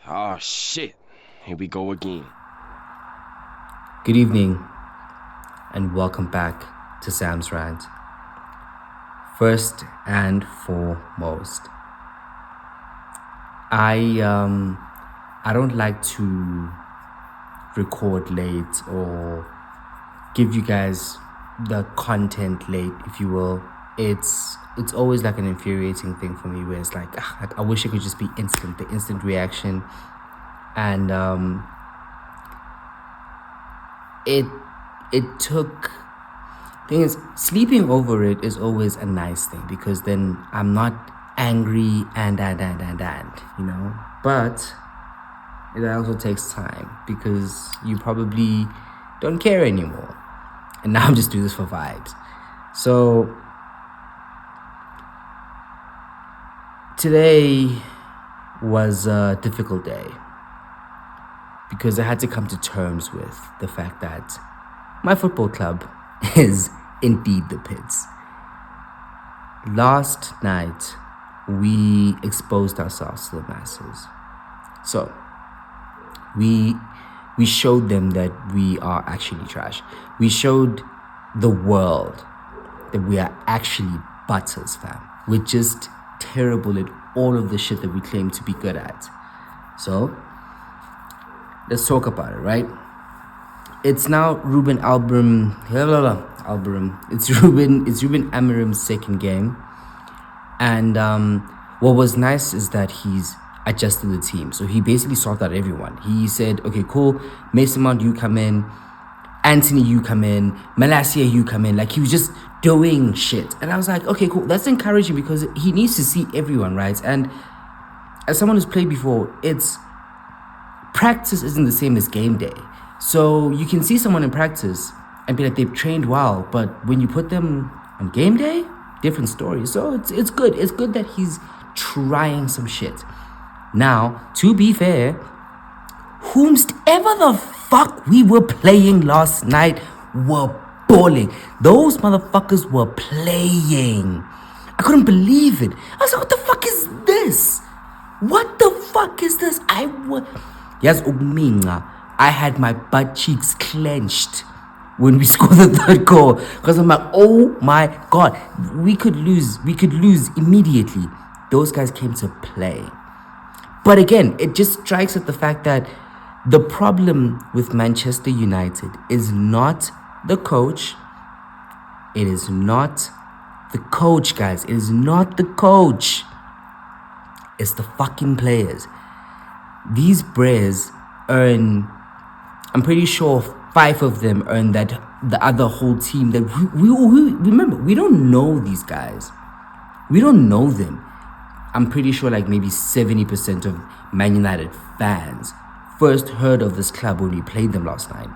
Oh shit. Here we go again. Good evening and welcome back to Sam's Rant. First and foremost, I don't like to record late or give you guys the content late, if you will. It's always like an infuriating thing for me where it's like I wish it could just be instant, the instant reaction. And it it took thing is, sleeping over it is always a nice thing because then I'm not angry and you know. But it also takes time because you probably don't care anymore. And now I'm just doing this for vibes. So today was a difficult day because I had to come to terms with the fact that my football club is indeed the pits. Last night, we exposed ourselves to the masses. So, we showed them that we are actually trash. We showed the world that we are actually butters, fam. We're just terrible at all of the shit that we claim to be good at. So, let's talk about it, right? It's now Ruben Albrum. It's Ruben Amorim's second game, and what was nice is that he's adjusted the team. So he basically sorted out everyone. He said, "Okay, cool. Mason Mount, you come in. Anthony, you come in. Malacia, you come in." Like he was just doing shit, and I was like, "Okay, cool. That's encouraging because he needs to see everyone, right?" And as someone who's played before, it's practice isn't the same as game day. So you can see someone in practice and be like they've trained well, but when you put them on game day, different story. So it's good. It's good that he's trying some shit. Now, to be fair, whomsoever the fuck we were playing last night were balling. Those motherfuckers were playing. I couldn't believe it. I was like, what the fuck is this? What the fuck is this? Yes, I had my butt cheeks clenched when we scored the third goal because I'm like, oh my god, we could lose immediately. Those guys came to play. But again, it just strikes at the fact that the problem with Manchester United is not the coach. It is not the coach, guys. It is not the coach. It's the fucking players. These Brares earn, I'm pretty sure 5 of them earn that the other whole team that we remember, we don't know these guys. We don't know them. I'm pretty sure like maybe 70% of Man United fans first heard of this club when we played them last night.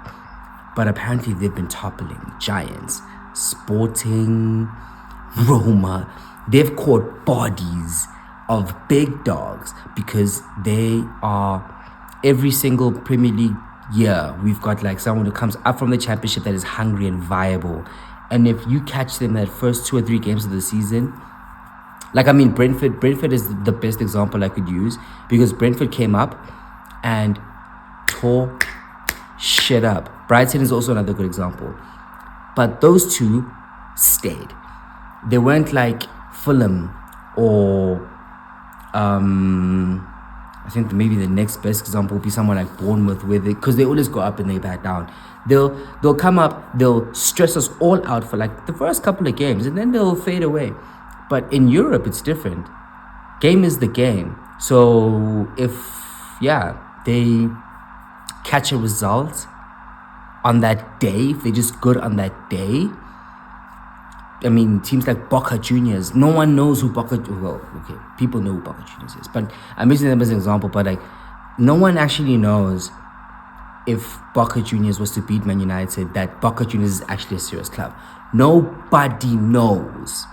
But apparently they've been toppling giants, Sporting, Roma. They've caught bodies of big dogs because they are, every single Premier League year, we've got like someone who comes up from the championship that is hungry and viable. And if you catch them that first 2 or 3 games of the season, like, I mean, Brentford is the best example I could use because Brentford came up and tore shit up. Brighton is also another good example. But those two stayed. They weren't like Fulham or I think maybe the next best example would be someone like Bournemouth with it because they always go up and they back down. They'll come up, they'll stress us all out for like the first couple of games and then they'll fade away. But in Europe, it's different. Game is the game. So if, they catch a result on that day, if they're just good on that day, I mean, teams like Boca Juniors, no one knows who people know who Boca Juniors is, but I'm using them as an example, but like, no one actually knows if Boca Juniors was to beat Man United, that Boca Juniors is actually a serious club. Nobody knows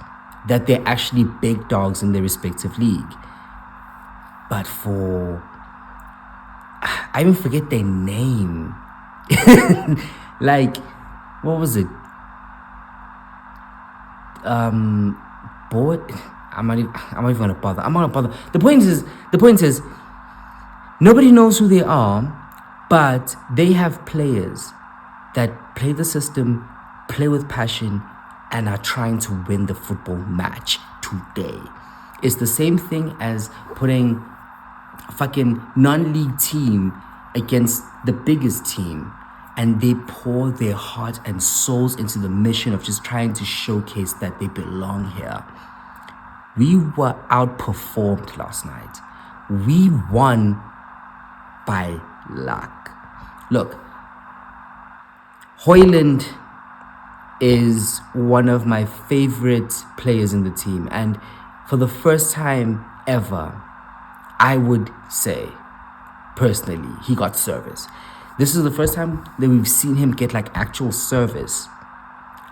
that they're actually big dogs in their respective league. But I even forget their name. Like, what was it? Boy, I'm not even gonna bother. I'm not gonna bother. The point is, Nobody knows who they are, but they have players that play the system, play with passion, and are trying to win the football match today. It's the same thing as putting a fucking non-league team against the biggest team, and they pour their heart and souls into the mission of just trying to showcase that they belong here. We were outperformed last night. We won by luck. Look, Højlund is one of my favorite players in the team, and for the first time ever, I would say, personally, he got service. This is the first time that we've seen him get like actual service,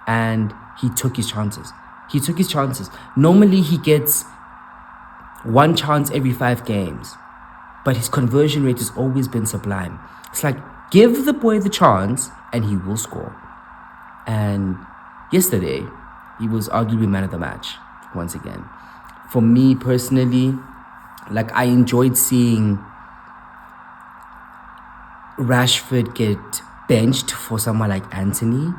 and he took his chances. He took his chances. Normally he gets one chance every 5 games, but his conversion rate has always been sublime. It's like, give the boy the chance and he will score. And yesterday, he was arguably man of the match once again. For me personally, like, I enjoyed seeing Rashford get benched for someone like Anthony,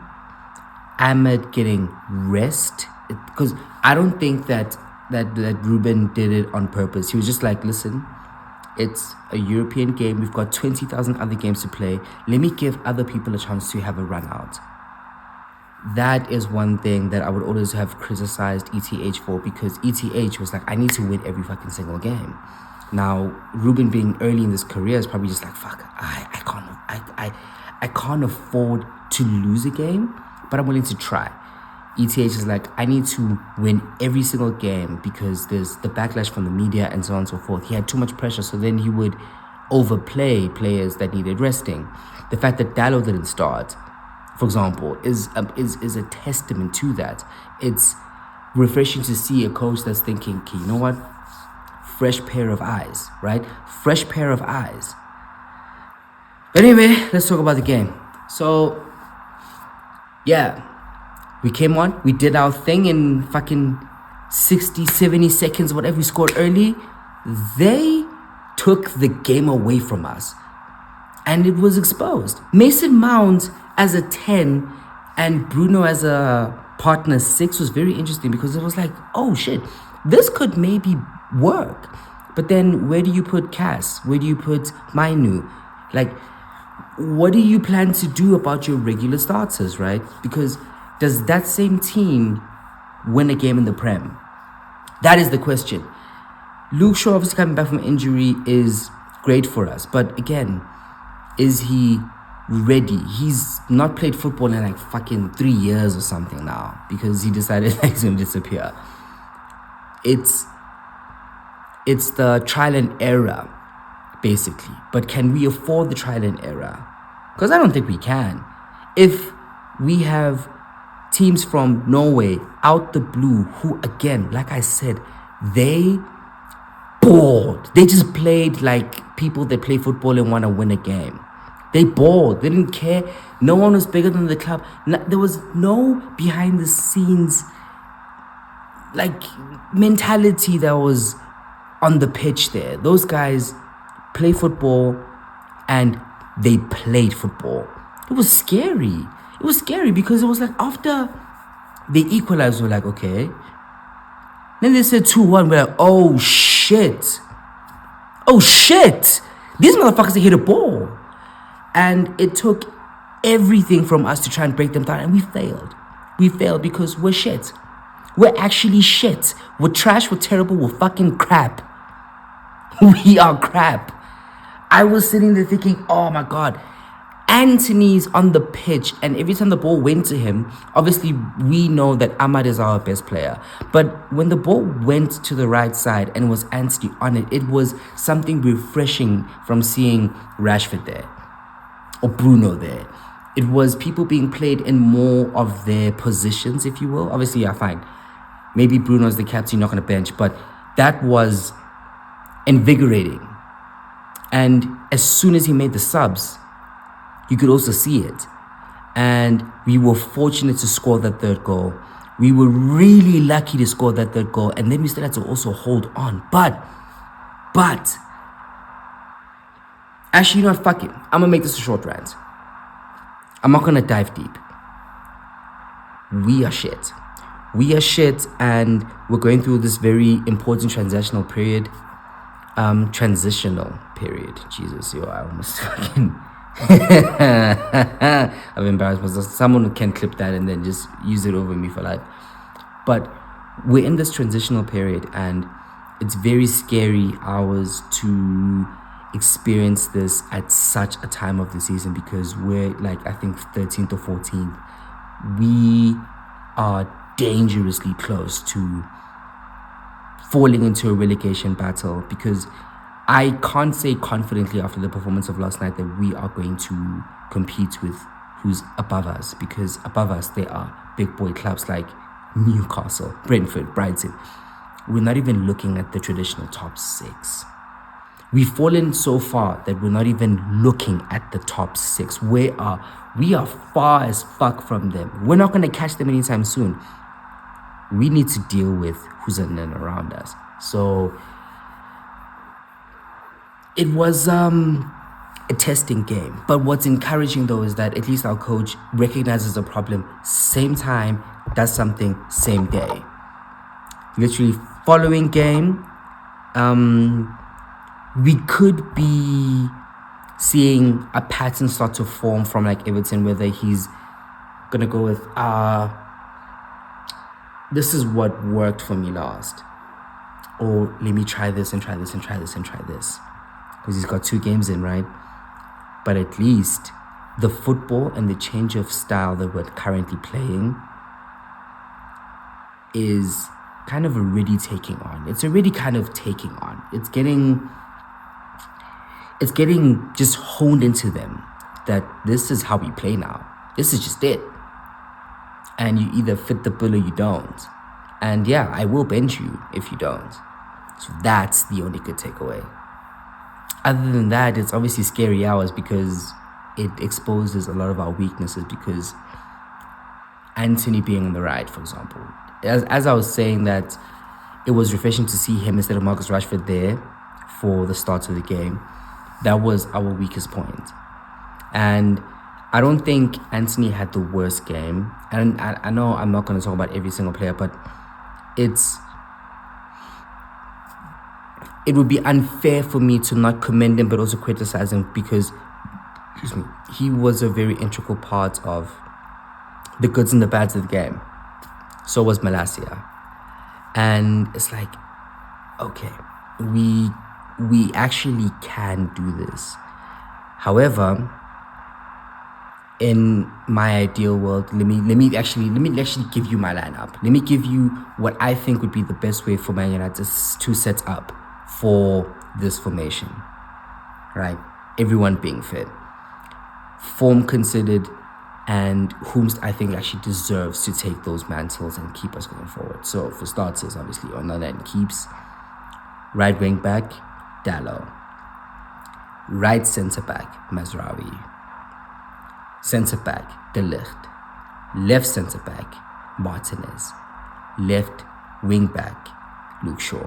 Ahmed getting rest, because I don't think that Ruben did it on purpose. He was just like, listen, it's a European game. We've got 20,000 other games to play. Let me give other people a chance to have a run out. That is one thing that I would always have criticized ETH for, because ETH was like, I need to win every fucking single game. Now, Ruben being early in his career is probably just like, fuck, I can't afford to lose a game, but I'm willing to try. ETH is like, I need to win every single game because there's the backlash from the media and so on and so forth. He had too much pressure, so then he would overplay players that needed resting. The fact that Dallo didn't start, for example, is a testament to that. It's refreshing to see a coach that's thinking, okay, you know what? Fresh pair of eyes, right? Fresh pair of eyes. But anyway, let's talk about the game. So, yeah, we came on, we did our thing in fucking 60, 70 seconds, whatever we scored early. They took the game away from us, and it was exposed. Mason Mount as a 10 and Bruno as a partner 6 was very interesting, because it was like, oh shit, this could maybe work. But then where do you put Cass? Where do you put Mainu? Like, what do you plan to do about your regular starters, right? Because does that same team win a game in the Prem? That is the question. Luke Shaw obviously coming back from injury is great for us, but again, is he ready? He's not played football in like fucking 3 years or something now, because he decided that he's going to disappear. It's the trial and error, basically. But can we afford the trial and error? Because I don't think we can. If we have teams from Norway out the blue who, again, like I said, they balled. They just played like people that play football and want to win a game. They balled. They didn't care. No one was bigger than the club. There was no behind the scenes like mentality that was on the pitch there. Those guys play football and they played football. It was scary. It was scary because it was like after they equalized, we're like, okay. Then they said 2-1. We're like, oh shit. Oh shit. These motherfuckers, they hit a ball. And it took everything from us to try and break them down. And we failed. We failed because we're shit. We're actually shit. We're trash. We're terrible. We're fucking crap. We are crap. I was sitting there thinking, oh my God. Anthony's on the pitch, and every time the ball went to him, obviously we know that Ahmad is our best player. But when the ball went to the right side and was Anthony on it, it was something refreshing from seeing Rashford there or Bruno there. It was people being played in more of their positions, if you will. Obviously, yeah, fine. Maybe Bruno's the captain, not on the bench, but that was invigorating. And as soon as he made the subs, you could also see it. And we were fortunate to score that third goal. We were really lucky to score that third goal. And then we still had to also hold on. But Actually, you know what? Fuck it. I'm gonna make this a short rant. I'm not gonna dive deep. We are shit. We are shit, and we're going through this very important transitional period. Jesus, yo, I almost fucking I've embarrassed myself. Someone can clip that and then just use it over me for life. But we're in this transitional period, and it's very scary hours to experience this at such a time of the season, because we're like, I think 13th or 14th. We are dangerously close to falling into a relegation battle, because I can't say confidently after the performance of last night that we are going to compete with who's above us, because above us there are big boy clubs like Newcastle, Brentford, Brighton. We're not even looking at the traditional top 6. We've fallen so far that we're not even looking at the top 6. We are far as fuck from them. We're not going to catch them anytime soon. We need to deal with who's in and around us. So it was a testing game. But what's encouraging though is that at least our coach recognizes a problem, same time, does something, same day. Literally following game, we could be seeing a pattern start to form from like Everton, whether he's gonna go with this is what worked for me last, or let me try this and try this and try this and try this, because he's got 2 games in, right? But at least the football and the change of style that we're currently playing is kind of already taking on. It's already kind of taking on. It's getting just honed into them that this is how we play now. This is just it. And you either fit the bill or you don't. And yeah, I will bench you if you don't. So that's the only good takeaway. Other than that, it's obviously scary hours because it exposes a lot of our weaknesses, because Anthony being on the right, for example. As I was saying that it was refreshing to see him instead of Marcus Rashford there for the start of the game. That was our weakest point. And I don't think Anthony had the worst game. And I know I'm not going to talk about every single player, but it would be unfair for me to not commend him but also criticize him, because he was a very integral part of the goods and the bads of the game. So was Malacia. And it's like, okay, we actually can do this. However, in my ideal world, let me actually give you my lineup. Let me give you what I think would be the best way for Man United to set up for this formation, right? Everyone being fit, form considered, and whom I think actually deserves to take those mantles and keep us going forward. So for starters, obviously, Onana and Keeps. Right wing back, Dallo. Right centre back, Mazraoui. Centre back, De Ligt. Left centre back, Martinez. Left wing back, Luke Shaw.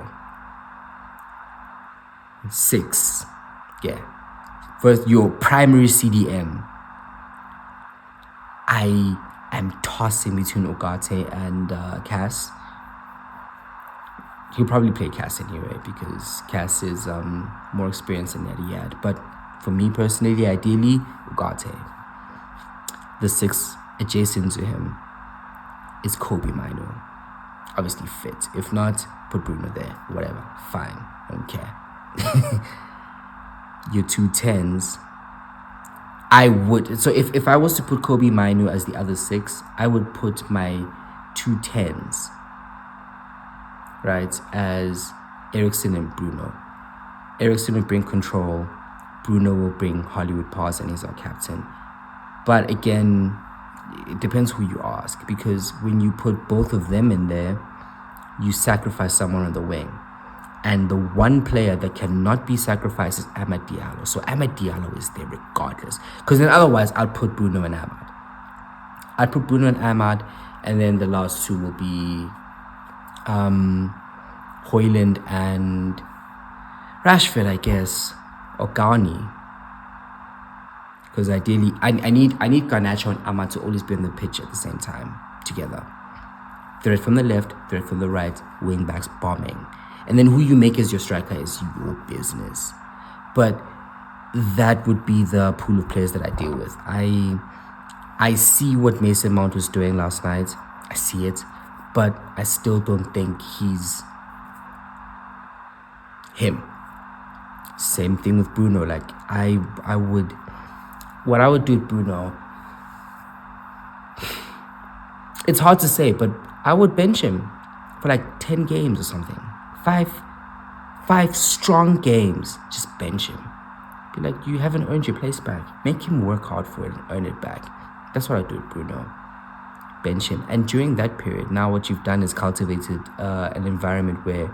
6, yeah. First, your primary CDM. I am tossing between Ugarte and Cass. He'll probably play Cass anyway, because Cass is more experienced than Riyad. But for me personally, ideally, Ugarte. The 6 adjacent to him is Kobe Mino. Obviously fit. If not, put Bruno there. Whatever. Fine. I don't care. Your 2 10s. I would. So if I was to put Kobe Mino as the other 6, I would put my 2 10s, right, as Eriksen and Bruno. Eriksen will bring control. Bruno will bring Hollywood pass, and he's our captain. But again, it depends who you ask, because when you put both of them in there, you sacrifice someone on the wing. And the one player that cannot be sacrificed is Amad Diallo. So Amad Diallo is there regardless. Because then otherwise, I'll put Bruno and Amad. I'd put Bruno and Amad, and then the last 2 will be Højlund and Rashford, I guess, or Garni. because ideally I need Garnacho and Ahmad to always be on the pitch at the same time together. Threat from the left, threat from the right, wing backs bombing. And then who you make as your striker is your business. But that would be the pool of players that I deal with. I see what Mason Mount was doing last night. I see it. But I still don't think he's him. Same thing with Bruno. Like, what I would do with Bruno, it's hard to say, but I would bench him for like 10 games or something. Five strong games. Just bench him. Be like, you haven't earned your place back. Make him work hard for it and earn it back. That's what I do with Bruno. Bench him. And during that period, now what you've done is cultivated an environment where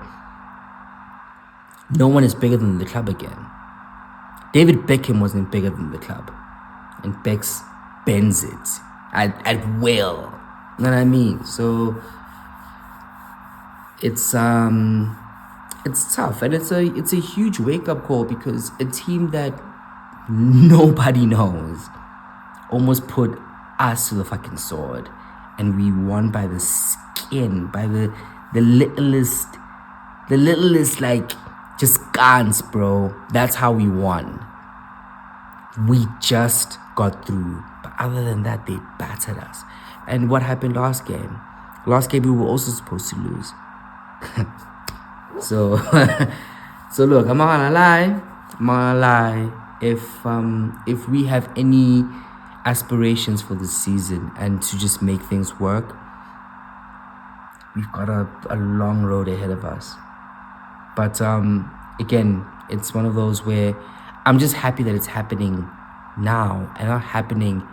no one is bigger than the club again. David Beckham wasn't bigger than the club. And Becks bends it at will. You know what I mean? So it's tough, and it's a huge wake-up call, because a team that nobody knows almost put us to the fucking sword, and we won by the skin, by the littlest like just guns, bro. That's how we won. We just got through, but other than that, they battered us. And what happened last game? Last game we were also supposed to lose. So look, I'm not gonna lie. If we have any aspirations for this season and to just make things work, we've got a long road ahead of us. But again, it's one of those where I'm just happy that it's happening now and not happening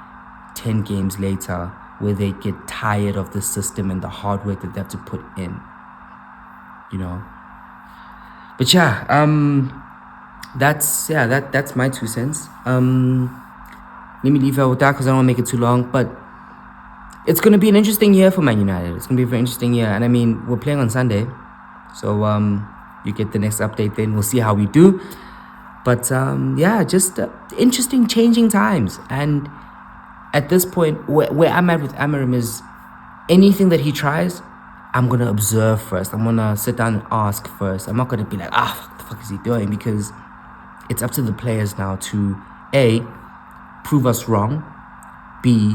10 games later, where they get tired of the system and the hard work that they have to put in. You know. But yeah, that's my 2 cents. Let me leave it with that because I don't want to make it too long. But it's going to be an interesting year for Man United. It's going to be a very interesting year. And I mean, we're playing on Sunday. So you get the next update then. We'll see how we do. But just interesting, changing times. And at this point, where I'm at with Amarim is anything that he tries, I'm going to observe first. I'm going to sit down and ask first. I'm not going to be like, what the fuck is he doing? Because it's up to the players now to, A, prove us wrong, B,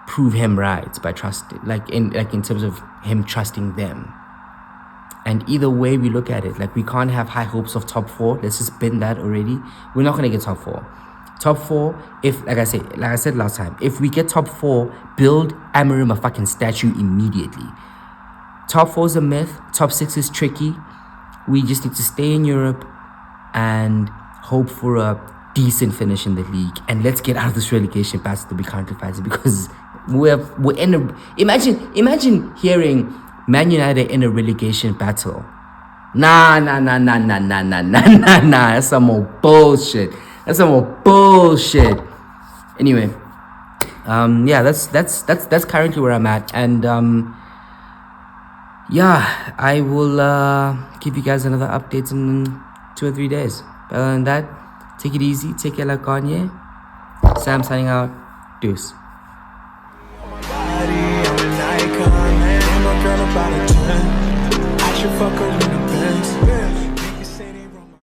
prove him right by trusting, like in terms of him trusting them. And either way we look at it, like we can't have high hopes of top 4. Let's just bend that already. We're not going to get top 4. Top 4, if, like I said last time, if we get top 4, build Amarim a fucking statue immediately. Top 4 is a myth. Top 6 is tricky. We just need to stay in Europe and hope for a decent finish in the league. And let's get out of this relegation battle that we currently fighting, because we're in a... Imagine hearing Man United in a relegation battle. Nah. That's some more bullshit. Anyway, that's currently where I'm at, and I will give you guys another update in 2 or 3 days. But other than that, take it easy, take care like Kanye. Sam signing out. Deuce.